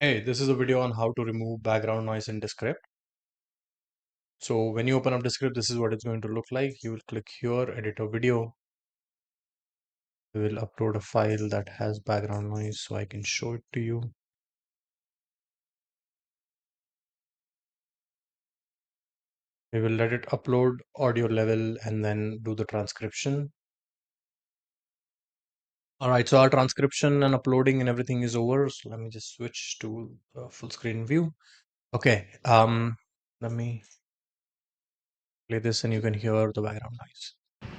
Hey, this is a video on how to remove background noise in Descript. So when you open up Descript, this is what it's going to look like. You will click here, edit a video. We will upload a file that has background noise so I can show it to you. We will let it upload audio level and then do the transcription. All right, so our transcription and uploading and everything is over. So let me just switch to full screen view. Okay, let me play this and you can hear the background noise.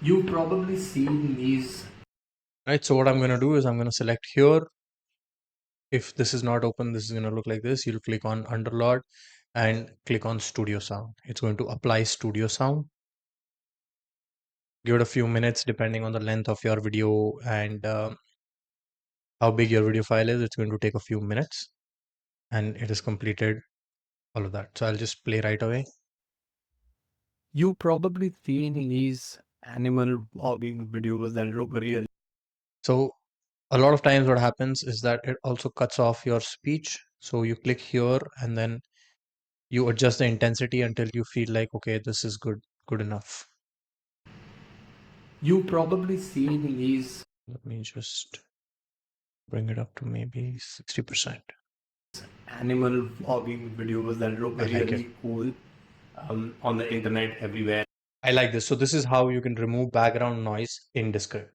You've probably seen these. Right, so what I'm going to do is I'm going to select here. If this is not open, this is going to look like this. You'll click on Underlord and click on Studio Sound. It's going to apply Studio Sound. Give it a few minutes depending on the length of your video and how big your video file is. It's going to take a few minutes and it has completed all of that. So I'll just play right away. You've probably seen these animal vlogging videos that look real. So a lot of times what happens is that it also cuts off your speech. So you click here and then you adjust the intensity until you feel like, okay, this is good enough. You've probably seen these Let me just bring it up to maybe 60%. animal vlogging videos that look I like it. really cool on the internet everywhere. I like this. So this is how you can remove background noise in Descript.